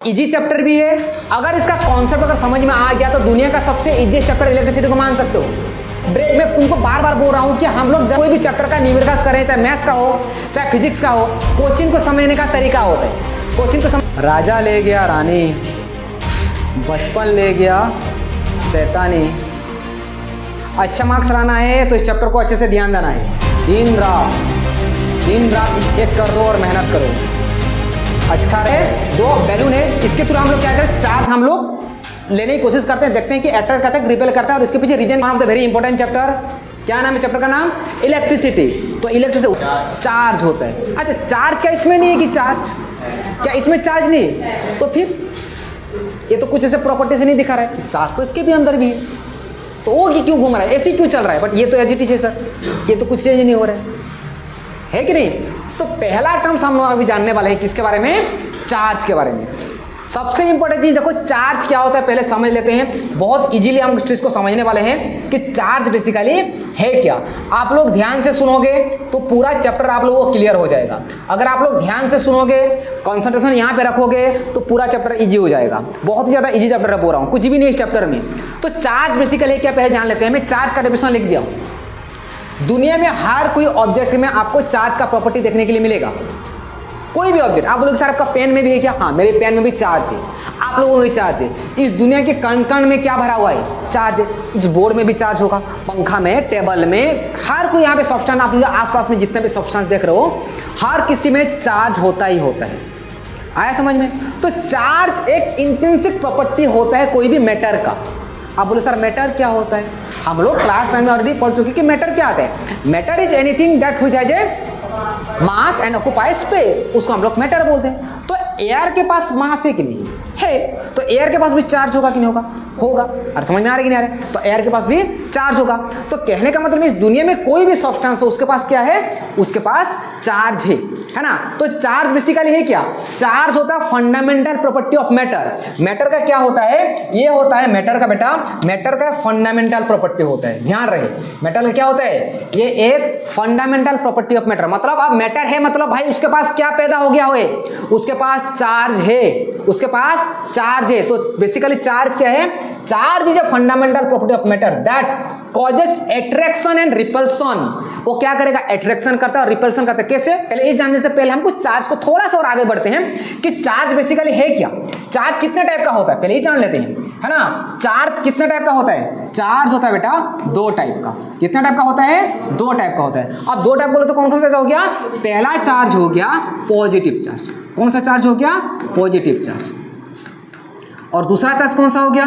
Easy chapter भी है। अगर इसका कॉन्सेप्ट अगर समझ में आ गया तो दुनिया का सबसे इजी चैप्टर इलेक्ट्रिसिटी को मान सकते हो। ब्रेक में तुमको बार बार बोल रहा हूँ कि हम लोग जब कोई भी चैप्टर का न्यूमेरिकल्स करें, चाहे मैथ्स का हो चाहे फिजिक्स का हो, क्वेश्चन को समझने का तरीका होता है। क्वेश्चन को राजा ले गया रानी, बचपन ले गया शैतानी। अच्छा मार्क्स लाना है तो इस चैप्टर को अच्छे से ध्यान देना है। दिन रात एक कर दो और मेहनत करो। अच्छा है, दो बैलून है, इसके थ्रू हम लोग क्या करें, चार्ज हम लोग लेने की कोशिश करते हैं, देखते हैं कि अट्रैक्ट करता है, रिपेल करता है, और इसके पीछे reason of the very important chapter. क्या नाम है चैप्टर का नाम? इलेक्ट्रिसिटी। तो इलेक्ट्रिसिटी चार्ज होता है। अच्छा, चार्ज क्या इसमें नहीं है कि चार्ज, क्या इसमें चार्ज नहीं है? तो फिर ये तो कुछ ऐसे प्रॉपर्टी से नहीं दिखा रहा है, चार्ज तो इसके भी अंदर भी है, तो वो क्यों घूम रहा है, ऐसे क्यों चल रहा है? बट ये तो एजिटी है सर, ये तो कुछ चेंज नहीं हो रहा है कि नहीं? तो पहला टर्म्स हम लोग अभी जानने वाले हैं किसके बारे में? चार्ज के बारे में। सबसे इंपॉर्टेंट चीज देखो, चार्ज क्या होता है पहले समझ लेते हैं। बहुत इजीली हम इस चीज को समझने वाले हैं कि चार्ज बेसिकली है क्या। आप लोग ध्यान से सुनोगे तो पूरा चैप्टर आप लोगों को क्लियर हो जाएगा। अगर आप लोग ध्यान से सुनोगे, कंसंट्रेशन यहाँ पे रखोगे तो पूरा चैप्टर इजी हो जाएगा। बहुत ही ज्यादा इजी चैप्टर बोल रहा हूँ, कुछ भी नहीं इस चैप्टर में। तो चार्ज बेसिकली क्या पहले जान लेते हैं। मैं चार्ज का डेफिनेशन लिख दिया हूँ। दुनिया में हर कोई ऑब्जेक्ट में आपको चार्ज का प्रॉपर्टी देखने के लिए मिलेगा। कोई भी ऑब्जेक्ट, आप बोलोगे सर आपका पेन में भी है क्या? हाँ, मेरे पेन में भी चार्ज है, आप लोगों में भी चार्ज है। इस दुनिया के कण कण में क्या भरा हुआ है? चार्ज है। इस बोर्ड में भी चार्ज होगा, पंखा में, टेबल में, हर कोई यहाँ पे सब्सटेंस, आप आसपास में जितने भी सब्सटेंस देख रहे हो, हर किसी में चार्ज होता ही होता है। आया समझ में? तो चार्ज एक इंट्रिंसिक प्रॉपर्टी होता है कोई भी मैटर का। आप बोले सर मैटर क्या होता है? हम लोग क्लास टाइम में ऑलरेडी पढ़ चुके कि मैटर क्या आता है। Matter is anything that which has a mass and occupy space, उसको हम लोग मैटर बोलते हैं। तो एयर के पास मास है कि नहीं है? तो एयर के पास भी चार्ज होगा कि नहीं होगा? होगा। और समझ में आ रहा है कि नहीं आ रहा है? तो एयर के पास भी चार्ज होगा। तो कहने का मतलब इस दुनिया में कोई भी सब्सटेंस हो उसके पास क्या है? उसके पास चार्ज है ना? तो चार्ज बेसिकली है क्या? चार्ज होता है fundamental property of matter. Matter का क्या होता है? ये होता है मैटर का, बेटा मैटर का फंडामेंटल प्रॉपर्टी होता है। ध्यान रहे, मैटर का क्या होता है? ये एक फंडामेंटल प्रॉपर्टी ऑफ मैटर। मतलब अब मैटर है, मतलब भाई उसके पास क्या पैदा हो गया है? उसके पास चार्ज है, उसके पास चार्ज है। तो बेसिकली चार्ज क्या है? Charge is a fundamental property of matter that causes attraction and repulsion. वो क्या करेगा? अट्रैक्शन करता है और रिपल्सन करता है। कैसे? पहले ये जानने से पहले हमको चार्ज को थोड़ा सा और आगे बढ़ते हैं कि चार्ज बेसिकली है क्या। चार्ज कितने टाइप का होता है पहले ही जान लेते हैं, है ना? चार्ज कितने टाइप का होता है? चार्ज होता है बेटा दो टाइप का। कितने टाइप का होता है? दो टाइप का होता है। अब दो टाइप बोले तो कौन कौन सा हो गया? पहला चार्ज हो गया पॉजिटिव चार्ज। कौन सा चार्ज हो गया? Positive charge. और दूसरा चार्ज कौन सा हो गया?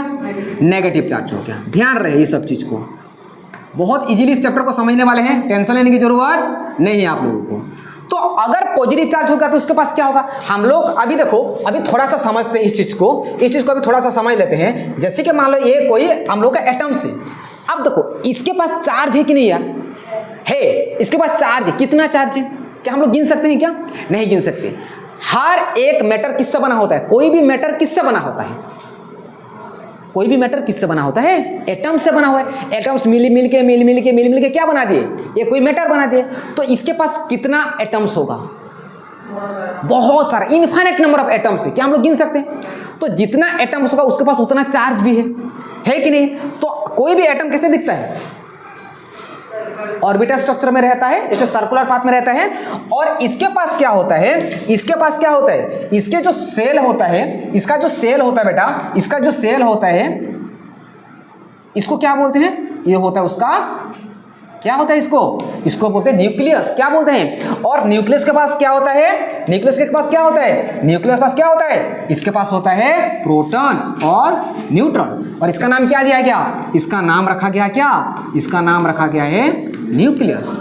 नेगेटिव चार्ज हो गया। ध्यान रहे ये सब चीज को, बहुत इजीली इस चैप्टर को समझने वाले हैं, टेंशन लेने की जरूरत नहीं है आप लोगों को। तो अगर पॉजिटिव चार्ज होगा तो उसके पास क्या होगा? हम लोग अभी देखो, अभी थोड़ा सा समझते हैं इस चीज को अभी थोड़ा सा समझ लेते हैं। जैसे कि मान लो ये कोई हम लोग का एटम्स है। अब देखो इसके पास चार्ज है कि नहीं यार? है, इसके पास चार्ज है। कितना चार्ज है? क्या हम लोग गिन सकते हैं क्या? नहीं गिन सकते। हर एक मैटर किससे बना होता है? कोई भी मैटर किससे बना होता है? कोई भी मैटर किससे बना होता है? एटम से बना हुआ है। एटम्स मिल के क्या बना दिए? ये कोई मैटर बना दिए। तो इसके पास कितना एटम्स होगा? बहुत सारा, इनफाइनाइट नंबर ऑफ एटम्स है। क्या हम लोग गिन सकते हैं? तो जितना एटम्स होगा उसके पास उतना चार्ज भी है कि नहीं? तो कोई भी एटम कैसे दिखता है? ऑर्बिटल स्ट्रक्चर में रहता है, जैसे सर्कुलर पाथ में रहता है। और इसके पास क्या होता है? इसके पास क्या होता है? इसके जो सेल होता है, इसका जो सेल होता है बेटा, इसका जो सेल होता है, इसको क्या बोलते हैं? ये होता है उसका, क्या होता है इसको बोलते हैं न्यूक्लियस। क्या बोलते हैं? और न्यूक्लियस के पास क्या होता है? न्यूक्लियस के पास क्या होता है? न्यूक्लियस के पास क्या होता है? इसके पास होता है प्रोटॉन और न्यूट्रॉन। और इसका नाम क्या दिया गया? इसका नाम रखा गया क्या? इसका नाम रखा गया है न्यूक्लियस।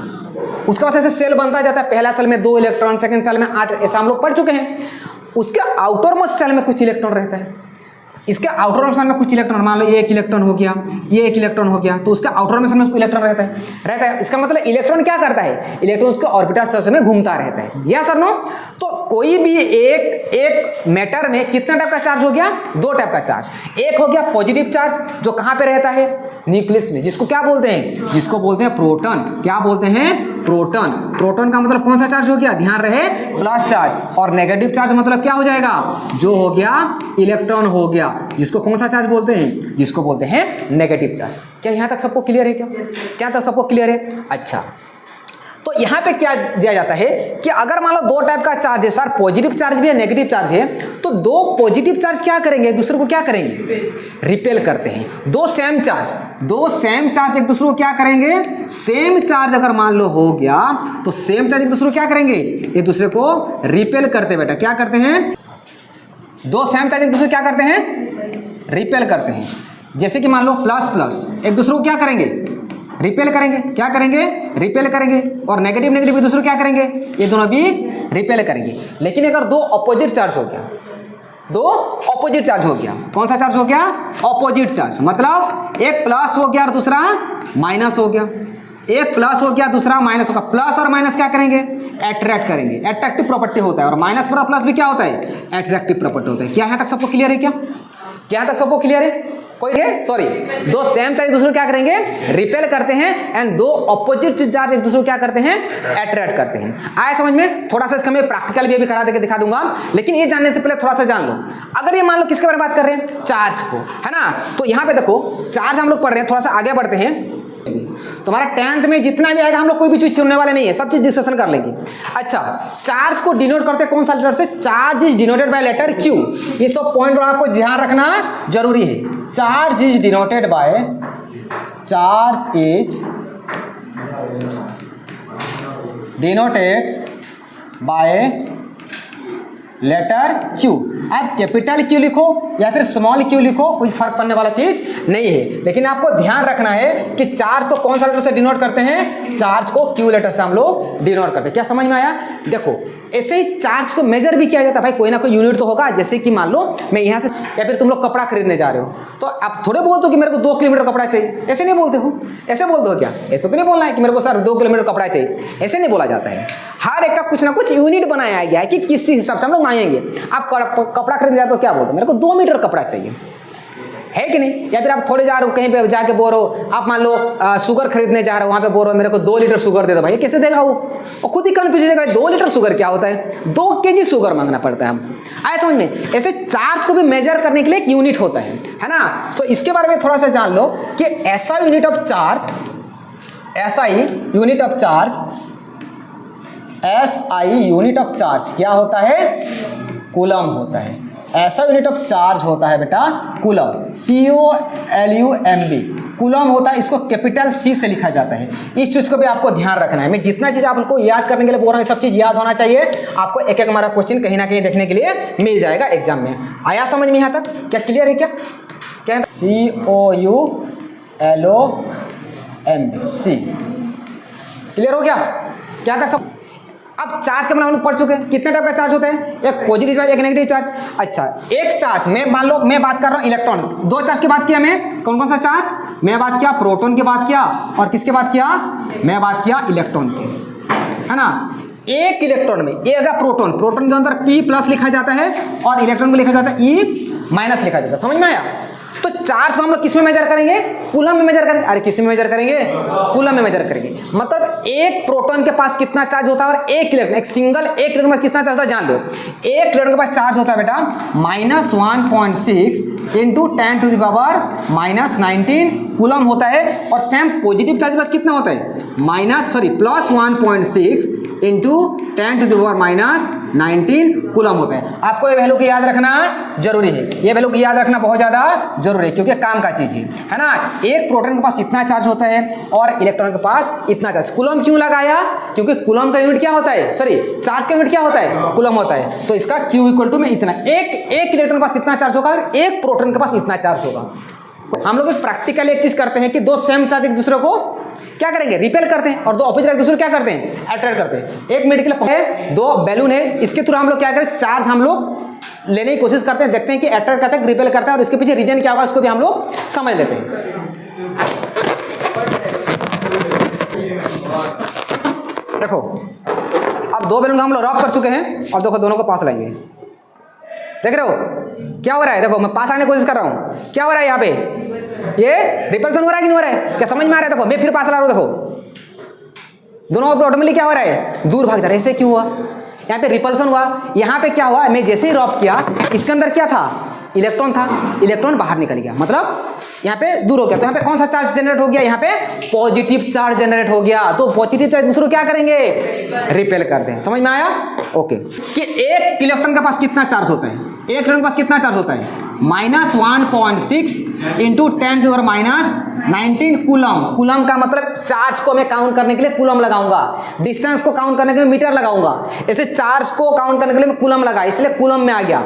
उसके पास ऐसे सेल बनता जाता है। पहला सेल में 2 इलेक्ट्रॉन, सेकंड सेल में 8, ऐसा हम लोग पढ़ चुके हैं। उसके आउटर मोस्ट सेल में कुछ इलेक्ट्रॉन रहता है। इसके आउटर मोस्ट सेल में कुछ इलेक्ट्रॉन, मान लो ये 1 इलेक्ट्रॉन हो गया, ये 1 इलेक्ट्रॉन हो गया, तो उसके आउटर मोस्ट सेल में इलेक्ट्रॉन रहता है। इसका मतलब इलेक्ट्रॉन क्या करता है? इलेक्ट्रॉन उसके ऑर्बिटल स्ट्रक्चर में घूमता रहता है। यस और नो? तो कोई भी एक मैटर में कितना टाइप का चार्ज हो गया? 2 टाइप का चार्ज। एक हो गया पॉजिटिव चार्ज, जो कहाँ पे रहता है? न्यूक्लियस में, जिसको क्या बोलते हैं? जिसको बोलते हैं प्रोटॉन। क्या बोलते हैं? प्रोटॉन। प्रोटॉन का मतलब कौन सा चार्ज हो गया, ध्यान रहे, प्लस चार्ज। और नेगेटिव चार्ज मतलब क्या हो जाएगा, जो हो गया इलेक्ट्रॉन हो गया, जिसको कौन सा चार्ज बोलते हैं, जिसको बोलते हैं नेगेटिव चार्ज। क्या यहाँ तक सबको क्लियर है, क्या तक सबको क्लियर है? अच्छा, तो यहाँ पे क्या दिया जाता है कि अगर मान लो दो टाइप का चार्ज है सर, पॉजिटिव चार्ज भी है नेगेटिव चार्ज है, तो दो पॉजिटिव चार्ज क्या करेंगे, एक दूसरे को क्या करेंगे, रिपेल करते हैं। दो सेम चार्ज एक दूसरे को क्या करेंगे, सेम चार्ज अगर मान लो हो गया तो सेम चार्ज एक दूसरे को क्या करेंगे, एक दूसरे को रिपेल करते। बेटा क्या करते हैं, दो सेम चार्ज एक दूसरे को क्या करते हैं, रिपेल करते हैं। जैसे कि मान लो प्लस प्लस एक दूसरे को क्या करेंगे, रिपेल करेंगे। क्या करेंगे, रिपेल करेंगे। और नेगेटिव नेगेटिव एक दूसरे को क्या करेंगे, ये दोनों भी रिपेल करेंगे। लेकिन अगर दो अपोजिट चार्ज हो गया, दो अपोजिट चार्ज हो गया, कौन सा चार्ज हो गया, अपोजिट चार्ज, मतलब एक प्लस हो गया और दूसरा माइनस हो गया, एक प्लस हो गया दूसरा माइनस होगा। प्लस और माइनस क्या करेंगे, अट्रैक्ट करेंगे, अट्रैक्टिव प्रॉपर्टी होता है। और माइनस पर प्लस भी क्या होता है, अट्रैक्टिव प्रॉपर्टी होता है। क्या यहाँ तक सबको क्लियर है, क्या यहाँ तक सबको क्लियर है? कोई है, सॉरी, दो सेम चार्ज एक दूसरे को क्या करेंगे, रिपेल करते हैं, एंड दो अपोजिट चार्ज एक दूसरे को क्या करते हैं, अट्रैक्ट करते हैं। आया समझ में? थोड़ा सा इसका मैं प्रैक्टिकल भी अभी करा देके दिखा दूंगा, लेकिन ये जानने से पहले थोड़ा सा जान लो। अगर ये मान लो किसके बारे में बात कर रहे हैं, चार्ज को, है ना। तो यहाँ पे देखो चार्ज हम लोग पढ़ रहे हैं, थोड़ा सा आगे बढ़ते हैं। तुम्हारा 10th में जितना भी आएगा हम लोग कोई भी चीज छोड़ने वाले नहीं है, सब चीज डिस्कशन कर लेंगे। अच्छा, चार्ज को डिनोट करते हैं कौन सा लेटर से, charge is denoted by letter Q. ये सब पॉइंट आपको ध्यान रखना जरूरी है। Charge is denoted by, charge is denoted by letter Q. आप कैपिटल क्यू लिखो या फिर स्मॉल क्यू लिखो, कोई फर्क पड़ने वाला चीज नहीं है। लेकिन आपको ध्यान रखना है कि चार्ज को कौन सा लेटर से डिनोट करते हैं, चार्ज को क्यू लेटर से हम लोग डिनोट करते हैं। क्या समझ में आया? देखो ऐसे ही चार्ज को मेजर भी किया जाता है भाई, कोई ना कोई यूनिट तो होगा। जैसे कि मान लो मैं यहाँ से, या फिर तुम लोग कपड़ा खरीदने जा रहे हो, तो आप थोड़े बोलते हो कि मेरे को 2 किलोमीटर कपड़ा चाहिए, ऐसे नहीं बोलते हो। ऐसे बोलते हो क्या? ऐसे तो नहीं बोलना है कि मेरे को सर 2 किलोमीटर कपड़ा चाहिए, ऐसे नहीं बोला जाता है। हर एक का कुछ ना कुछ यूनिट बनाया गया है कि किस हिसाब से हम लोग मांगेंगे। आप कपड़ा खरीदने जाते हो, क्या बोलते हो, मेरे को 2 मीटर कपड़ा चाहिए, है कि नहीं? या फिर आप थोड़े जा रहे हो कहीं पे जाके बोल रहे हो, आप मान लो शुगर खरीदने जा रहे हो, वहाँ पे बोल रहे हो मेरे को 2 लीटर शुगर दे दो। भाई कैसे देगा वो? और खुद ही कन्फ्यूज है, 2 लीटर शुगर क्या होता है, 2 kg शुगर मांगना पड़ता है हम। आए समझ में? ऐसे चार्ज को भी मेजर करने के लिए एक यूनिट होता है ना। तो इसके बारे में थोड़ा सा जान लो कि ऐसा unit of charge, SI unit of charge, SI unit of charge क्या होता है, कूलम होता है। ऐसा यूनिट ऑफ चार्ज होता है बेटा कूलम, COLUMB, कूलम होता है। इसको कैपिटल C से लिखा जाता है। इस चीज को भी आपको ध्यान रखना है। मैं जितना चीज आपको याद करने के लिए बोल रहा हूँ, सब चीज याद होना चाहिए। आपको एक एक हमारा क्वेश्चन कहीं ना कहीं देखने के लिए मिल जाएगा एग्जाम में। आया समझ में यहाँ तक? क्या क्लियर है? क्या COULOMB, C क्लियर हो गया? क्या था सब? अब चार्ज के हम लोग पढ़ चुके हैं। कितने टाइप का चार्ज होता है, एक पॉजिटिव चार्ज, एक नेगेटिव चार्ज। अच्छा, एक चार्ज में मान लो मैं बात कर रहा हूँ इलेक्ट्रॉन, 2 चार्ज की बात किया मैं, कौन कौन सा चार्ज मैं बात किया, प्रोटॉन की बात किया, और किसके बात किया, मैं बात किया इलेक्ट्रॉन की, है ना। एक इलेक्ट्रॉन में ये अगर प्रोटॉन, प्रोटॉन के अंदर P+ लिखा जाता है और इलेक्ट्रॉन को लिखा जाता है E- लिखा जाता है। समझ में आया? तो चार्ज को हम लोग किस में मेजर करेंगे, कूलम में मेजर करेंगे। अरे किस में मेजर करेंगे, कूलम में मेजर करेंगे। मतलब एक प्रोटॉन के पास कितना चार्ज होता है और एक इलेक्ट्रॉन, एक सिंगल एक इलेक्ट्रॉन के पास कितना चार्ज होता है जान लो। एक इलेक्ट्रॉन के पास चार्ज होता है बेटा -1.6 इंटू 10⁻⁻19 कूलम होता है। और सेम पॉजिटिव चार्ज के पास कितना होता है, +1.6 इंटू 10⁻⁻19 कूलम होता है। आपको ये वैल्यू की याद रखना जरूरी है, ये वैल्यू की याद रखना बहुत ज़्यादा जरूरी है, क्योंकि काम का चीज़ है ना। एक प्रोटॉन के पास इतना चार्ज होता है और इलेक्ट्रॉन के पास इतना चार्ज। कूलम क्यों लगाया, क्योंकि कूलम का यूनिट क्या होता है, सॉरी चार्ज का यूनिट क्या होता है, कूलम होता है। तो इसका Q = में इतना, एक इलेक्ट्रॉन के पास इतना चार्ज होगा, एक प्रोटॉन के पास इतना चार्ज होगा। हम लोग प्रैक्टिकल एक चीज़ करते हैं कि 2 सेम चार्ज एक दूसरे को क्या करेंगे, रिपेल करते हैं, और 2 अपोजिट एक दूसरे को क्या करते हैं, अट्रैक्ट करते हैं। 1 मिनट के लिए है, 2 बैलून है, इसके थ्रू हम लोग क्या करें, चार्ज हम लोग लेने की कोशिश करते हैं, देखते हैं कि अट्रैक्ट करता है, रिपेल करता है, और इसके पीछे रीजन क्या होगा उसको भी हम लोग समझ लेते हैं। देखो अब 2 बैलून को हम लोग रॉक कर चुके हैं, और देखो दोनों को पास लाएंगे। देख रहे हो क्या हो रहा है? देखो मैं पास आने की कोशिश कर रहा हूँ, क्या हो रहा है यहाँ पे, ये रिपल्सन हो रहा है कि नहीं हो रहा है? क्या समझ में आ रहा है? देखो मैं फिर पास ला रहा हूँ, देखो दोनों ऑटोमेटिकली क्या हो रहा है, दूर भाग जा रहा है। ऐसे क्यों हुआ, यहाँ पे रिपल्सन हुआ, यहाँ पे क्या हुआ, मैं जैसे ही रॉब किया इसके अंदर क्या था, इलेक्ट्रॉन था, इलेक्ट्रॉन बाहर निकल गया, मतलब यहाँ पे दूर हो गया। तो यहाँ पे कौन सा चार्ज जनरेट हो गया, यहाँ पे पॉजिटिव चार्ज जनरेट हो गया। तो पॉजिटिव चार्ज दूसरों क्या करेंगे, रिपेल कर दें। समझ में आया, ओके। कि एक इलेक्ट्रॉन के पास कितना चार्ज होता है, एक इलेक्ट्रॉन के पास कितना चार्ज होता है, -1.6 इंटू 10⁻⁹ कूलम। कूलम का मतलब चार्ज को मैं काउंट करने के लिए कूलम लगाऊंगा, डिस्टेंस को काउंट करने के लिए मीटर लगाऊंगा, ऐसे चार्ज को काउंट करने के लिए मैं कूलम लगा, इसलिए कूलम में आ गया।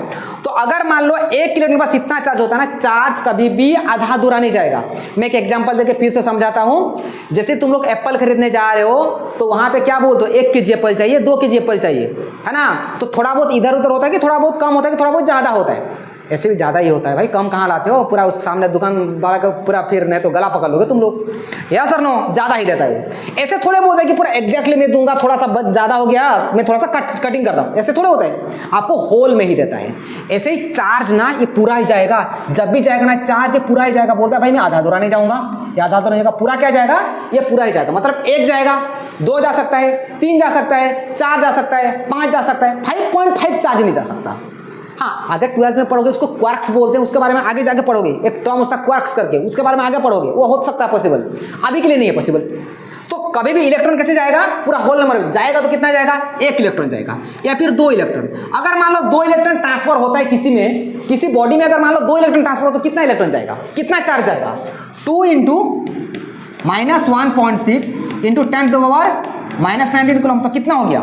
तो अगर मान लो एक इलेक्ट्रॉन के पास इतना चार्ज होता है ना, चार्ज कभी भी आधा अधूरा नहीं जाएगा। मैं एक एग्जांपल देके फिर से समझाता हूं। जैसे तुम लोग एप्पल खरीदने जा रहे हो तो वहां पे क्या बोलते हो, 1 kg एप्पल चाहिए, 2 kg एप्पल चाहिए, है ना। तो थोड़ा बहुत इधर उधर होता है कि थोड़ा बहुत कम होता है कि थोड़ा बहुत ज़्यादा होता है, ऐसे भी ज़्यादा ही होता है भाई, कम कहाँ लाते हो, पूरा उसके सामने दुकान वाला का पूरा फिर नहीं तो गला पकड़ लोगे तुम लोग, या सर नो, ज़्यादा ही देता है। ऐसे थोड़े बहुत है कि पूरा एग्जैक्टली मैं दूंगा, थोड़ा सा ज़्यादा हो गया मैं थोड़ा सा कटिंग करता हूँ, ऐसे थोड़े होता है, आपको होल में ही देता है। ऐसे ही चार्ज ना ये पूरा ही जाएगा, जब भी जाएगा ना चार्ज ये पूरा ही जाएगा। बोलता है भाई मैं आधा अधूरा नहीं जाऊँगा, या आधा अधूरा नहीं जाएगा, पूरा क्या जाएगा, ये पूरा ही जाएगा। मतलब 1 जाएगा, 2 जा सकता है, 3 जा सकता है, 4 जा सकता है, 5 जा सकता है, 5.5 चार्ज नहीं जा सकता। हाँ, अगर 12th में पढ़ोगे, उसको क्वार्क्स बोलते हैं, उसके बारे में आगे जाके पढ़ोगे, एक टर्म उसका क्वार्क्स करके, उसके बारे में आगे पढ़ोगे, वो हो सकता है पॉसिबल, अभी के लिए नहीं है पॉसिबल। तो कभी भी इलेक्ट्रॉन कैसे जाएगा, पूरा होल नंबर जाएगा तो कितना जाएगा, 1 इलेक्ट्रॉन जाएगा या फिर 2 इलेक्ट्रॉन। अगर मान लो 2 इलेक्ट्रॉन ट्रांसफर होता है किसी में, किसी बॉडी में अगर मान लो 2 इलेक्ट्रॉन ट्रांसफर हो तो कितना इलेक्ट्रॉन जाएगा, कितना चार्ज जाएगा, 2 इंटू -1.6 इंटू 10⁻⁻19 कूलम। तो कितना हो गया,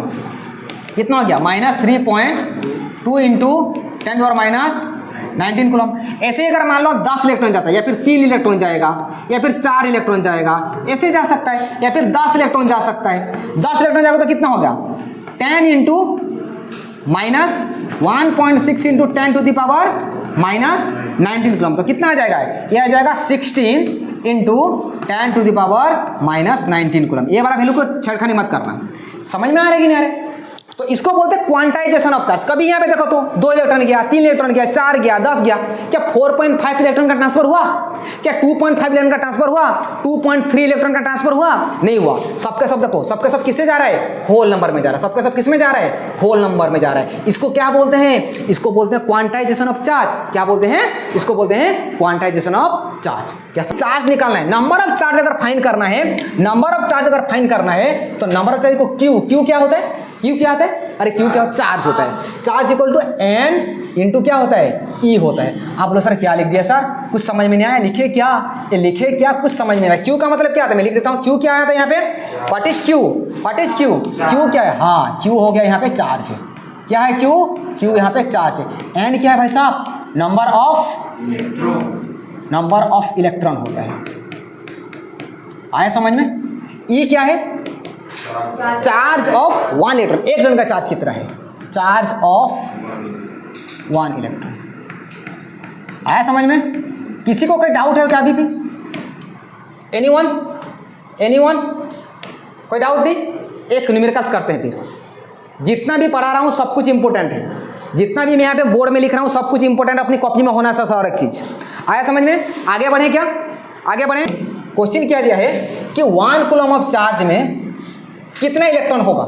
कितना हो गया, -3.2 इंटू 10⁻⁻19 कूलम। ऐसे अगर मान लो 10 इलेक्ट्रॉन जाता है, या फिर 3 इलेक्ट्रॉन जाएगा, या फिर 4 इलेक्ट्रॉन जाएगा, ऐसे जा सकता है, या फिर 10 इलेक्ट्रॉन जा सकता है। 10 इलेक्ट्रॉन जाएगा तो कितना हो गया, 10 इंटू -1.6 इंटू 10⁻⁻19 कूलम। तो कितना आ जाएगा, ये आ जाएगा 16 इंटू 10⁻⁻19 कूलम। ये वाला वैल्यू को छेड़खानी मत करना, समझ में आ रहा है कि नहीं आ रहा है। तो इसको बोलते हैं क्वांटाइजेशन ऑफ चार्ज। कभी यहाँ पे देखो तो 2 इलेक्ट्रॉन गया, 3 इलेक्ट्रॉन गया, 4 गया, 10 गया, क्या 4.5 इलेक्ट्रॉन का ट्रांसफर हुआ, क्या 2.5 इलेक्ट्रॉन का ट्रांसफर हुआ, 2.3 इलेक्ट्रॉन का ट्रांसफर हुआ, नहीं हुआ। सबके सब देखो, सबके सब किससे जा रहा है, होल नंबर में जा रहा है, सबके सब किस में जा रहा है, होल नंबर में जा रहा है। इसको क्या बोलते हैं, इसको बोलते हैं क्वांटाइजेशन ऑफ चार्ज। क्या बोलते हैं, इसको बोलते हैं क्वांटाइजेशन ऑफ चार्ज। क्या चार्ज निकालना है, नंबर ऑफ चार्ज अगर फाइंड करना है, नंबर ऑफ चार्ज अगर फाइंड करना है तो नंबर ऑफ चार्ज को क्यू क्या होता है, क्यू क्या आता है, अरे क्यू क्या, चार्ज होता है। Charge equal to N into क्या होता है, ई होता है। आप लोग सर क्या लिख दिया सर, कुछ समझ में नहीं आया, लिखे क्या, ये लिखे क्या, कुछ समझ में नहीं आया। क्यू का मतलब क्या आता है, मैं लिख देता हूँ। क्यू क्या आया था यहाँ पे, what is Q, what is Q, Q क्या है, हाँ क्यू हो गया यहाँ पे चार्ज। क्या है क्यू, क्यू यहाँ पे चार्ज है। एन क्या है भाई साहब, नंबर ऑफ इलेक्ट्रॉन होता है। आया समझ में। ई क्या है, चार्ज ऑफ 1 इलेक्ट्रॉन, एक इलेक्ट्रॉन का चार्ज कितना है, चार्ज ऑफ 1 इलेक्ट्रॉन। आया समझ में। किसी को कोई डाउट है क्या अभी भी, एनीवन कोई डाउट नहीं। एक न्यूमेरिकल्स करते हैं फिर। जितना भी पढ़ा रहा हूँ सब कुछ इंपॉर्टेंट है, जितना भी मैं यहाँ पे बोर्ड में लिख रहा हूँ सब कुछ इंपॉर्टेंट, अपनी कॉपी में होना सा और एक चीज। आया समझ में। आगे बढ़े क्या, आगे बढ़े। क्वेश्चन क्या दिया है कि 1 कूलम ऑफ चार्ज में कितना इलेक्ट्रॉन होगा,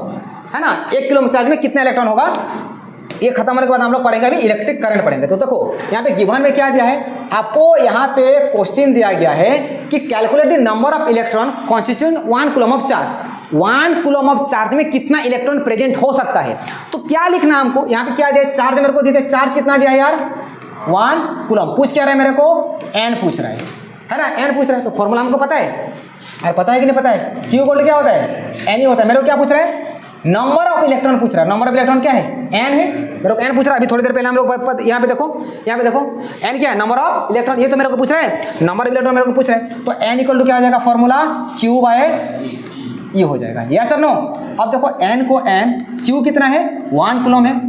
है ना, 1 कूलम चार्ज में कितना इलेक्ट्रॉन होगा। ये खत्म होने के बाद हम लोग पढ़ेंगे अभी इलेक्ट्रिक करंट पढ़ेंगे। तो देखो यहाँ पे गिवन में क्या दिया है आपको, यहाँ पे क्वेश्चन दिया गया है कि calculate the number of electron constitute 1 coulomb of charge. 1 coulomb of charge में कितना इलेक्ट्रॉन प्रेजेंट हो सकता है। तो क्या लिखना हमको, यहाँ पे क्या दिया, चार्ज मेरे को दिया, चार्ज कितना दिया है यार, 1 कूलम। पूछ क्या रहा है मेरे को, एन पूछ रहा है ना, एन पूछ रहा है। तो फॉर्मूला हमको पता है, अरे पता है कि नहीं पता है, क्यू इक्वल टू क्या होता है, एन ही होता है। मेरे को क्या पूछ रहा है, नंबर ऑफ इलेक्ट्रॉन पूछ रहा है। नंबर ऑफ इलेक्ट्रॉन क्या है, एन है, मेरे को एन पूछ रहा है। अभी थोड़ी देर पहले हम लोग यहाँ पे देखो, एन क्या है, नंबर ऑफ इलेक्ट्रॉन। ये तो मेरे को पूछ रहा है, नंबर ऑफ इलेक्ट्रॉन मेरे को पूछ रहा है। तो एन इक्वल टू क्या हो जाएगा, फॉर्मूला क्यू बाय ये हो जाएगा, यस और नो। अब देखो एन को एन, क्यू कितना है, 1 कूलम है।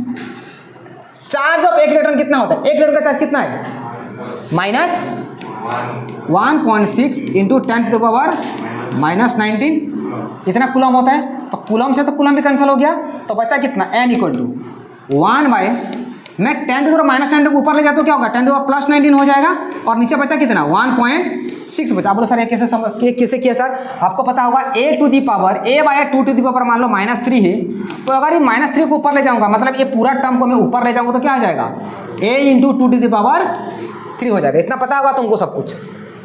चार्ज ऑफ 1 इलेक्ट्रॉन कितना होता है, 1 इलेक्ट्रॉन का चार्ज कितना है, -1.6 इंटू 10⁻⁻19 इतना कूलम होता है। तो कूलम से तो कूलम भी कैंसिल हो गया, तो बचा कितना, एन इक्वल टू 1 बाय मैं 10⁻⁰ को ऊपर ले जाता हूँ क्या होगा, 10⁻+19 हो जाएगा और नीचे बचा कितना 1.6 बचा। बोलो सर ये कैसे किया सर? आपको पता होगा a/2 मान लो -3 है, तो अगर ये -3 को ऊपर ले जाऊंगा मतलब ये पूरा टर्म को मैं ऊपर ले जाऊंगा तो क्या आ जाएगा a × 2⁻³ हो जाएगा। इतना पता होगा तुमको सब कुछ,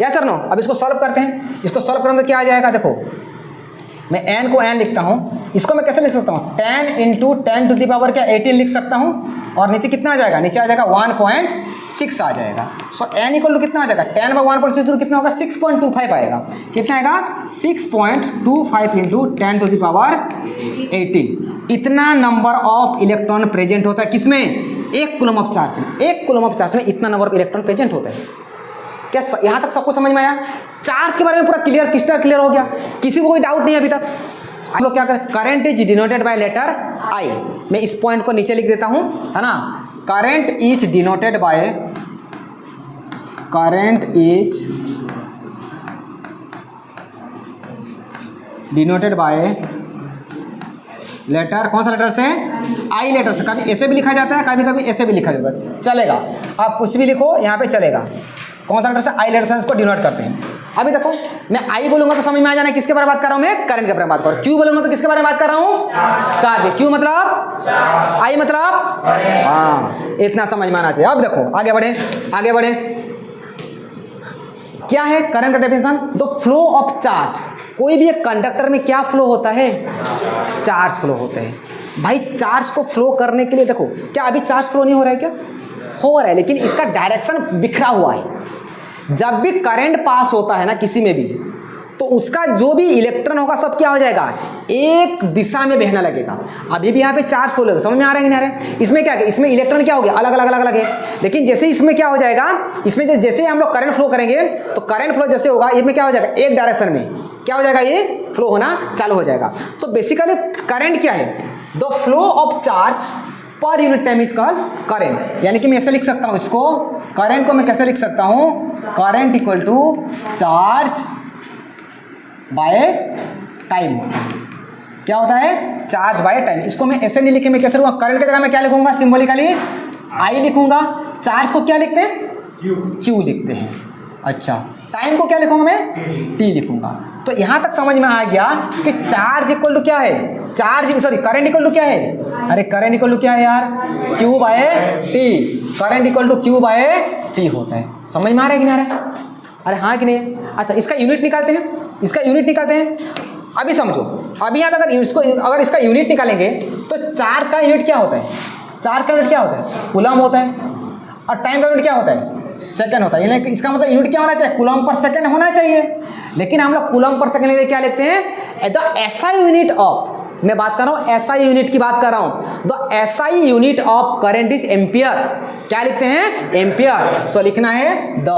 यस सर नो? अब इसको सॉल्व करते हैं। इसको सॉल्व करेंगे तो क्या आ जाएगा, देखो मैं n को n लिखता हूँ, इसको मैं कैसे लिख सकता हूँ 10 × 10⁻18 लिख सकता हूँ और नीचे कितना आ जाएगा, नीचे आ जाएगा 1.6 आ जाएगा। सो n = कितना आ जाएगा 10/1.6 कितना होगा 6.25 आएगा। कितना आएगा 6.25 × 10⁻18। इतना नंबर ऑफ इलेक्ट्रॉन प्रेजेंट होता है किसमें, 1 कूलम ऑफ चार्ज में। 1 कूलम ऑफ चार्ज में इतना नंबर ऑफ इलेक्ट्रॉन प्रेजेंट होता है। क्या यहाँ तक सबको समझ में आया? चार्ज के बारे में पूरा क्लियर क्लियर हो गया, किसी को कोई डाउट नहीं है अभी तक? हम लोग क्या करें, current is denoted by letter I. मैं इस पॉइंट को नीचे लिख देता हूँ, है ना। Current is denoted by letter, कौन सा लेटर से, आई लेटर से। कभी ऐसे भी लिखा जाता है, कभी कभी ऐसे भी लिखा जाएगा, चलेगा। आप कुछ भी लिखो यहाँ पे चलेगा। कौन सा लेटर से, आई लेटर से इसको डिनोट करते हैं। अभी देखो मैं आई बोलूंगा तो समझ में आ जाना किसके बारे में बात कर रहा हूँ, मैं करंट के बारे में बात कर रहा हूँ। क्यू बोलूंगा तो किसके बारे में बात कर रहा हूँ, चार्ज। क्यू मतलब आई मतलब, हाँ इतना समझ में आना चाहिए। अब देखो आगे बढ़े। क्या है करंट का definition, the flow of charge. कोई भी एक कंडक्टर में क्या फ्लो होता है, चार्ज फ्लो होता है। भाई चार्ज को फ्लो करने के लिए देखो, क्या अभी चार्ज फ्लो नहीं हो रहा है, क्या हो रहा है, लेकिन इसका डायरेक्शन बिखरा हुआ है। जब भी करंट पास होता है ना किसी में भी, तो उसका जो भी इलेक्ट्रॉन होगा सब क्या हो जाएगा, एक दिशा में बहना लगेगा। अभी भी यहाँ पे चार्ज फ्लो लगेगा, समझ में आ रहा है कि नहीं आ रहा है? इसमें क्या है, इसमें इलेक्ट्रॉन क्या हो गया, अलग है। लेकिन जैसे इसमें क्या हो जाएगा, इसमें जो जैसे हम लोग करंट फ्लो करेंगे तो करंट फ्लो जैसे होगा इसमें क्या हो जाएगा, एक डायरेक्शन में क्या हो जाएगा, ये फ्लो होना चालू हो जाएगा। तो बेसिकली करंट क्या है, the flow of charge per unit time is called current. यानी कि मैं ऐसे लिख सकता हूँ इसको, करंट को मैं कैसे लिख सकता हूँ, करंट = चार्ज बाय टाइम होता है। क्या होता है, चार्ज बाय टाइम। इसको मैं ऐसे नहीं लिखे, मैं कैसे लिखूंगा, करंट की जगह मैं क्या लिखूंगा, सिंबॉलिकली आई लिखूंगा। चार्ज को क्या लिखते हैं, क्यू लिखते हैं। अच्छा, टाइम को क्या लिखूंगा मैं, टी लिखूंगा। तो यहाँ तक समझ में आ गया कि चार्ज इक्वल टू क्या है, करंट इक्वल टू क्या है, अरे करंट इक्वल टू क्या है यार, Q by T. Current equal to Q by T होता है। समझ में आ रहा है कि नहीं आ रहा है? अरे हाँ कि नहीं? अच्छा, इसका यूनिट निकालते हैं। अभी समझो, अभी यहाँ पे अगर इसका यूनिट निकालेंगे तो चार्ज का यूनिट क्या होता है, कूलम होता है। और टाइम का यूनिट क्या होता है, सेकंड होता है। यानी इसका मतलब यूनिट क्या होना चाहिए, कूलम पर सेकंड होना चाहिए। लेकिन हम लोग कूलम पर सेकंड लिए क्या लिखते हैं, द एसआई यूनिट ऑफ, मैं बात कर रहा हूँ एसआई यूनिट की बात कर रहा हूँ, the SI unit of current is ampere. क्या लिखते हैं, एम्पियर। सो लिखना है द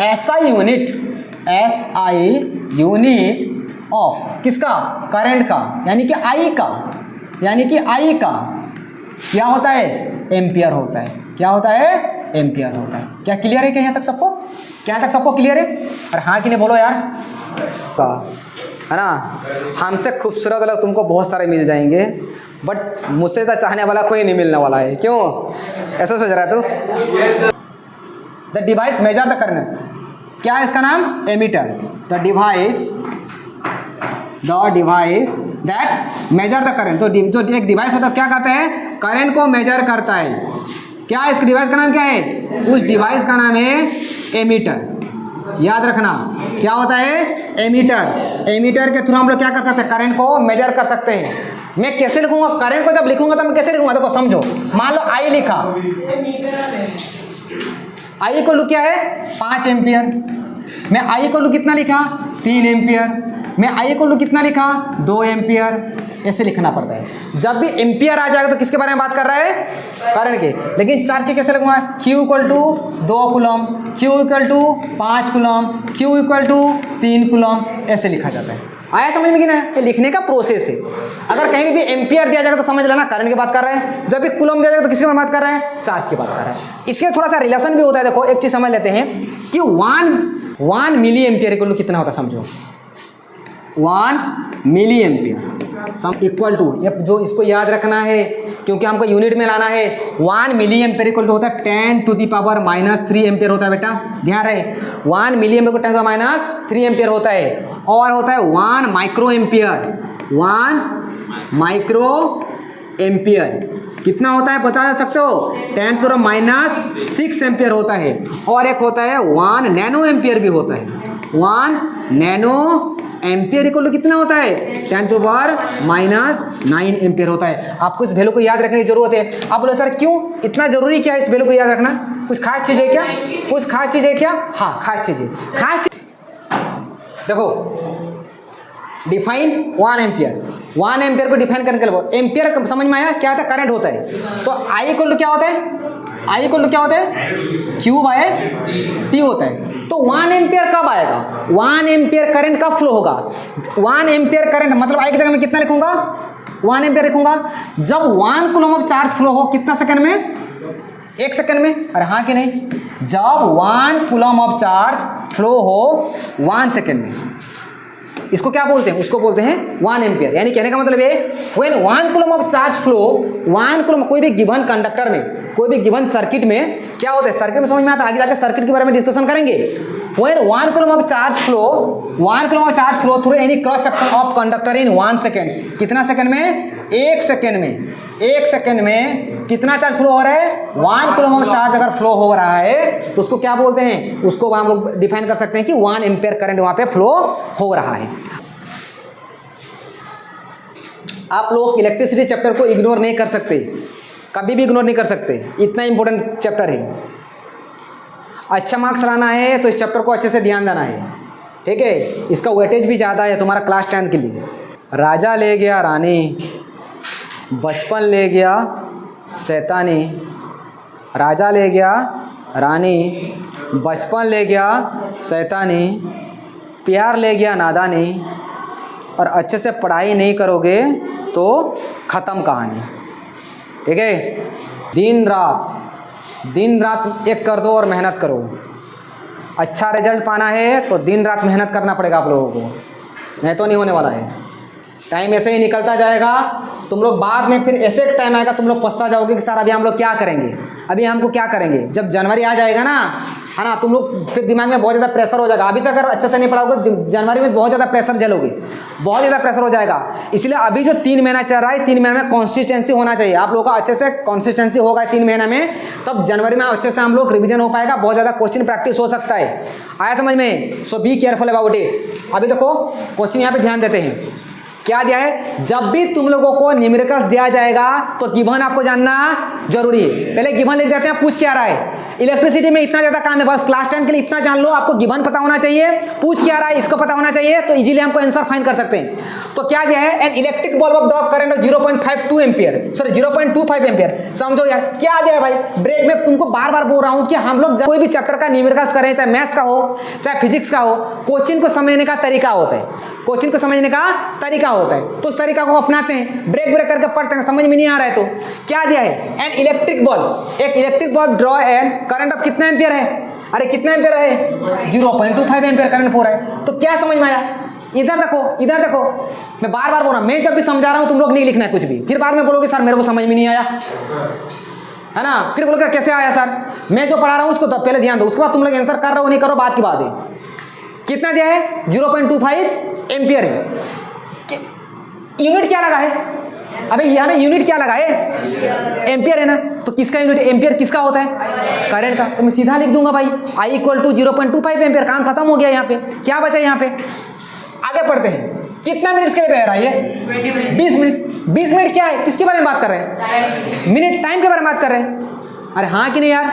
एसआई यूनिट ऑफ किसका, करंट का, यानी कि आई का क्या होता है, एम्पियर होता है। क्या होता है, एम्पियर होता है। क्या क्लियर है क्या यहाँ तक सबको क्लियर है? अरे हाँ कि नहीं बोलो यार, है ना। हमसे खूबसूरत लोग तुमको बहुत सारे मिल जाएंगे, बट मुझसे तो चाहने वाला कोई नहीं मिलने वाला है। क्यों ऐसा सोच रहा है तू? The device measure the current, क्या है इसका नाम, ammeter. The device that measure the current. तो जो एक डिवाइस होता है क्या करता है, करंट को मेजर करता है। क्या है इस डिवाइस का नाम, क्या है, उस डिवाइस का नाम है एमीटर। याद रखना क्या होता है, एमीटर के थ्रू हम लोग क्या कर सकते हैं, करंट को मेजर कर सकते हैं। मैं कैसे लिखूंगा, करंट को जब लिखूंगा तो मैं कैसे लिखूंगा, देखो समझो। मान लो आई लिखा, आई को क्या है 5 एम्पियर। मैं आई को कितना लिखा 3 एम्पियर। मैं आई को कितना लिखा 2 एम्पियर। ऐसे लिखना पड़ता है। जब भी एम्पियर आ जाएगा तो किसके बारे में बात कर रहा है, करंट के। लेकिन चार्ज के कैसे लिखूंगा, Q = 2 coulomb, Q = 5 coulomb, Q = 3 coulomb, ऐसे लिखा जाता है। आया समझ में कि नहीं? ये लिखने का प्रोसेस है। अगर कहीं भी एम्पियर दिया जाएगा तो समझ लेना करंट की बात कर रहे हैं। जब भी कूलम दिया जाएगा तो किसकी बात कर रहे हैं, चार्ज की बात कर रहे हैं। इसके थोड़ा सा रिलेशन भी होता है। देखो एक चीज समझ लेते हैं कि 1 मिली एम्पियर कितना होता है, समझो 1 मिली एम्पियर इक्वल टू, जो इसको याद रखना है क्योंकि हमको यूनिट में लाना है। 1 मिली एम्पेयर इक्वल टू होता है 10⁻³ एम्पेयर होता है बेटा, ध्यान रहे। 1 मिली एम्पेयर को 10⁻³ एम्पेयर होता है। और होता है 1 माइक्रो एम्पियर। 1 माइक्रो एम्पियर कितना होता है बता सकते हो? 10⁻⁶ एम्पियर होता है। और एक होता है 1 नैनो एम्पियर भी होता है। 1 नैनो एम्पियर इक्वल टू कितना होता है? 10⁻⁹ एम्पियर होता है। आपको इस वैल्यू को याद रखने की जरूरत है। आप बोले सर क्यों इतना जरूरी क्या है इस वैल्यू को याद रखना? कुछ खास चीज़ है क्या? कुछ खास चीज़ है क्या? हाँ खास चीज़ है। देखो डिफाइन 1 एम्पियर। 1 एम्पियर को डिफाइन करने के लिए एम्पियर समझ में आया क्या होता है? करंट होता है। तो आई इक्वल टू क्या होता है? आई इक्वल टू क्या होता है? Q/T होता है। तो 1 एम्पियर कब आएगा? 1 एम्पियर करंट कब फ्लो होगा? 1 एम्पियर करंट मतलब आई की जगह मैं कितना लिखूंगा? 1 एम्पियर लिखूंगा जब 1 कूलम ऑफ चार्ज फ्लो हो। कितना सेकंड में? 1 सेकंड में। अरे हाँ कि नहीं? जब 1 कूलम ऑफ चार्ज फ्लो हो 1 सेकंड में, इसको क्या बोलते हैं? उसको बोलते हैं 1 एम्पियर। यानी कहने का मतलब ये when 1 coulomb of charge flow, 1 coulomb कोई भी गिवन कंडक्टर में, कोई भी गिवन सर्किट में क्या होता है? सर्किट में समझ में आता है, आगे जाकर सर्किट के बारे में डिस्कशन करेंगे। When 1 coulomb of charge flow, 1 coulomb of charge flow through any cross section of conductor in 1 second. कितना सेकंड में? 1 सेकंड में। 1 सेकंड में कितना चार्ज फ्लो हो रहा है? 1 कूलम ऑफ चार्ज अगर फ्लो हो रहा है तो उसको क्या बोलते हैं? उसको हम लोग डिफाइन कर सकते हैं कि 1 एम्पियर करंट वहां पे फ्लो हो रहा है। आप लोग इलेक्ट्रिसिटी चैप्टर को इग्नोर नहीं कर सकते, कभी भी इग्नोर नहीं कर सकते, इतना इंपॉर्टेंट चैप्टर है। अच्छा मार्क्स लाना है तो इस चैप्टर को अच्छे से ध्यान देना है, ठीक है? इसका वेटेज भी ज़्यादा है तुम्हारा क्लास 10 के लिए। राजा ले गया रानी, बचपन ले गया शैतानी। राजा ले गया रानी, बचपन ले गया शैतानी, प्यार ले गया नादानी, और अच्छे से पढ़ाई नहीं करोगे तो ख़त्म कहानी, ठीक है? दिन रात एक कर दो और मेहनत करो। अच्छा रिजल्ट पाना है तो दिन रात मेहनत करना पड़ेगा आप लोगों को, नहीं तो नहीं होने वाला है। टाइम ऐसे ही निकलता जाएगा, तुम लोग बाद में फिर ऐसे एक टाइम आएगा तुम लोग पछता जाओगे कि सर अभी हम लोग क्या करेंगे, अभी हमको क्या करेंगे। जब जनवरी आ जाएगा ना, है ना, तुम लोग फिर दिमाग में बहुत ज़्यादा प्रेशर हो जाएगा। अभी से अगर अच्छे से नहीं पढ़ाओगे जनवरी में बहुत ज़्यादा प्रेशर झेलोगे, बहुत ज़्यादा प्रेशर हो जाएगा। इसलिए अभी जो 3 महीना चल रहा है, 3 महीने में कंसिस्टेंसी होना चाहिए आप लोगों का। अच्छे से कंसिस्टेंसी होगा 3 महीने में, तब जनवरी में अच्छे से हम लोग रिविजन हो पाएगा, बहुत ज़्यादा क्वेश्चन प्रैक्टिस हो सकता है। आया समझ में? सो बी केयरफुल अबाउट इट। अभी देखो क्वेश्चन यहाँ पे ध्यान देते हैं, क्या दिया है? जब भी तुम लोगों को न्यूमेरिकल्स दिया जाएगा तो गिवन आपको जानना जरूरी है। पहले गिवन लिख देते हैं, पूछ क्या रहा है। इलेक्ट्रिसिटी में इतना ज़्यादा काम है, बस क्लास 10 के लिए इतना जान लो, आपको गिवन पता होना चाहिए, पूछ क्या रहा है इसको पता होना चाहिए, तो इजीली हमको आंसर फाइंड कर सकते हैं। तो क्या दिया है? An electric bulb of drop current 0.52 ampere, sorry 0.25 ampere. समझो यार क्या दिया है भाई। ब्रेक में तुमको बार बार बोल रहा हूँ कि हम लोग कोई भी चैप्टर का न्यूमेरिकल्स करें, चाहे मैथ्स का हो चाहे फिजिक्स का हो, क्वेश्चन को समझने का तरीका होता है, क्वेश्चन को समझने का तरीका होता है, तो उस तरीका को अपनाते हैं, ब्रेक करके पढ़ते हैं। समझ में नहीं आ रहा है तो क्या दिया है? एन इलेक्ट्रिक बल्ब, एक electric bulb draw an current of कितना एम्पियर है? अरे कितना एम्पियर है? 0.25 एम्पियर करंट हो रहा है। तो क्या समझ में आया? इधर देखो, इधर देखो, मैं बार बार बोल रहा हूँ, मैं जब भी समझा रहा हूँ तुम लोग नहीं लिखना है कुछ भी, फिर बाद में बोलोगे सर मेरे को समझ में नहीं आया, है ना, फिर बोलोगे कैसे आया सर। मैं जो पढ़ा रहा हूँ उसको तो पहले ध्यान दो, उसके बाद तुम लोग आंसर कर रहे हो नहीं करो बात की बात है। कितना दिया है? 0.25 एम्पियर है। यूनिट क्या लगा है? अबे यहाँ में यूनिट क्या लगा है? एम्पियर है ना, तो किसका यूनिट? एम्पियर किसका होता है? करंट का। तो मैं सीधा लिख दूंगा भाई I इक्वल टू 0.25 एम्पियर। काम खत्म हो गया। यहाँ पे क्या बचा? यहाँ पे आगे पढ़ते हैं। कितना मिनट्स के लिए बह रहा है ये? 20 मिनट। 20 मिनट क्या है? किसके बारे में बात कर रहे हैं? मिनट, टाइम के बारे में बात कर रहे हैं। अरे हाँ कि नहीं यार?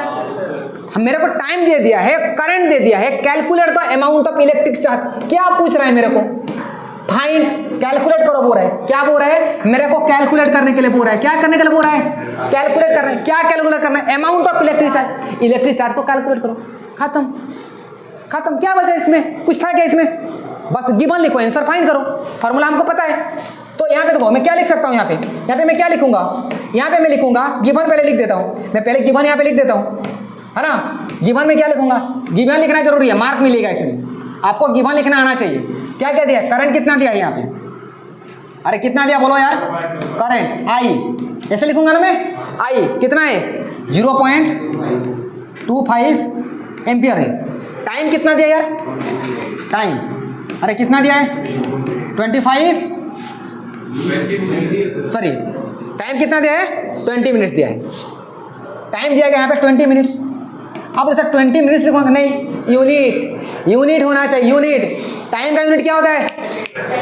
हम मेरे को टाइम दे दिया है, करंट दे दिया है, calculate the amount of electric charge. क्या पूछ रहा है मेरे को? फाइंड, कैलकुलेट करो बोल रहा है। क्या बोल रहा है? मेरे को कैलकुलेट करने के लिए बोल रहा है। क्या करने के लिए बोल रहा है? कैलकुलेट करना है। क्या कैलकुलेट करना है? Amount of electric charge. Electric charge को कैलकुलेट करो, खत्म खत्म। क्या बचा इसमें? कुछ था क्या इसमें? बस गिवन लिखो, आंसर फाइंड करो, फॉर्मूला हमको पता है। तो यहाँ पे देखो मैं क्या लिख सकता हूँ, यहाँ पे मैं क्या लिखूंगा? यहाँ पे मैं लिखूंगा गिवन, पहले लिख देता हूँ मैं, पहले गिवन यहाँ पे लिख देता हूँ, है ना। गिवन में क्या लिखूंगा? गिवन लिखना जरूरी है, मार्क मिलेगा इसमें, आपको गिवन लिखना आना चाहिए। क्या क्या दिया? करंट कितना दिया है यहाँ पे? अरे कितना दिया बोलो यार, करंट आई, ऐसे लिखूंगा ना मैं, आई कितना है 0.25 एम्पियर है। टाइम कितना दिया यार, टाइम अरे कितना दिया है 25, सॉरी टाइम कितना दिया है 20 मिनट्स दिया है, टाइम दिया गया यहाँ पे 20 मिनट्स। अब सर 20 मिनट्स लिखूंगा, नहीं यूनिट होना चाहिए, यूनिट। टाइम का यूनिट क्या होता है,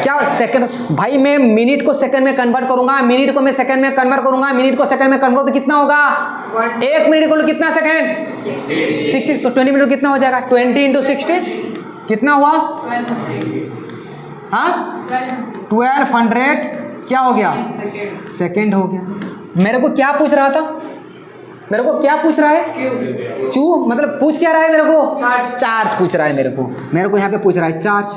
क्या सेकंड, भाई मैं मिनट को सेकंड में कन्वर्ट करूंगा, मिनट को मैं सेकंड में कन्वर्ट करूंगा, मिनट को सेकंड में कन्वर्ट तो कितना होगा, 1 मिनट को कितना सेकंड 60, तो 20 मिनट कितना हो जाएगा 20 × 60 कितना हुआ, हाँ 1200 क्या हो गया सेकंड हो गया। मेरे को क्या पूछ रहा था, मेरे को क्या पूछ रहा है, क्यू मतलब पूछ क्या रहा है मेरे को, चार्ज पूछ रहा है मेरे को यहाँ पे पूछ रहा है चार्ज,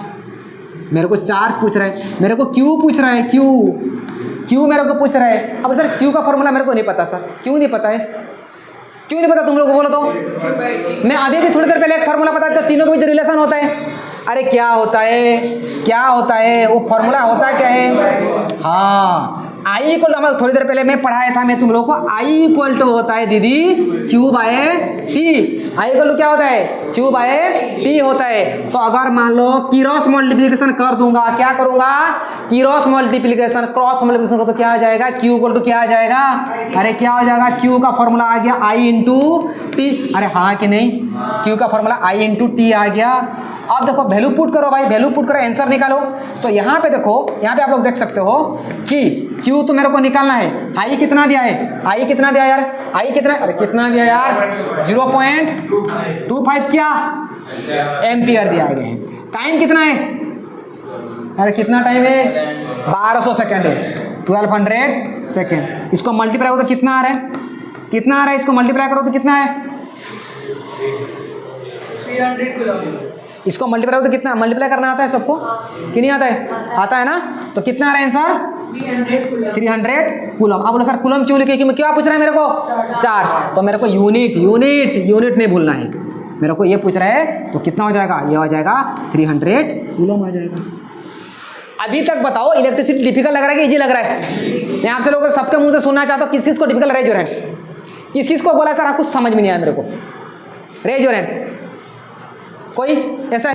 मेरे को चार्ज पूछ रहा है, मेरे को क्यू पूछ रहा है, क्यू मेरे को पूछ रहा है। अब सर क्यू का फॉर्मूला मेरे को नहीं पता सर, क्यों नहीं पता है, क्यों नहीं पता तुम लोग को बोलो तो। मैं अभी भी थोड़ी देर पहले एक फॉर्मूला बता था, तीनों के बीच रिलेशन होता है, अरे क्या होता है वो फॉर्मूला होता क्या है, हाँ आई इक्वल, थोड़ी देर पहले मैं पढ़ाया था मैं तुम लोगों को, आई इक्वल टू होता है दीदी Q by T, I equal to क्या होता है क्यू बाय टी होता है। तो अगर मान लो क्रॉस मल्टीप्लिकेशन कर दूंगा, क्या करूंगा क्रॉस मल्टीप्लिकेशन, क्रॉस मल्टीप्लिकेशन को तो क्या आ जाएगा क्यू इक्वल टू क्या आ जाएगा, अरे क्या हो जाएगा क्यू का फॉर्मूला आ गया आई इंटू टी, अरे हाँ कि नहीं, क्यू का फॉर्मूला आई इंटू टी आ गया। अब देखो वैल्यू पुट करो भाई, वैल्यू पुट करो आंसर निकालो। तो यहाँ पे देखो, यहाँ पे आप लोग देख सकते हो कि Q तो मेरे को निकालना है, आई कितना दिया है, आई कितना दिया यार, आई कितना, अरे कितना दिया यार 0.25 क्या एम्पियर दिया गया है। टाइम कितना है, अरे कितना टाइम है 1200 सेकेंड है, 1200 सेकेंड। इसको मल्टीप्लाई करो तो कितना आ रहा है, कितना आ रहा है, इसको मल्टीप्लाई करो तो कितना है 300 किलो। इसको मल्टीप्लाई तो कितना, मल्टीप्लाई करना आता है सबको कि नहीं आता है, आता है ना। तो कितना आ रहा है आंसर 300 कूलम। अब बोलो सर कूलम क्यों लिखे, क्या पूछ रहा है मेरे को, चार्ज। तो मेरे को यूनिट नहीं भूलना है, मेरे को ये पूछ रहा है तो कितना हो जाएगा, ये हो जाएगा 300 कूलम आ जाएगा। अभी तक बताओ इलेक्ट्रिसिटी डिफिकल्ट लग रहा है कि इजी लग रहा है। मैं आपसे लोगों को सबके मुंह से सुनना चाहता हूँ किस चीज़ को डिफिकल्ट रेज योर हैंड, किस चीज़ को बोला सर कुछ समझ में नहीं आया मेरे को, रेज योर हैंड कोई ऐसा।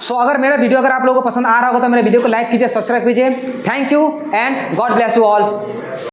सो अगर मेरा वीडियो अगर आप लोगों को पसंद आ रहा होगा तो मेरे वीडियो को लाइक कीजिए, सब्सक्राइब कीजिए। Thank you and God bless you all.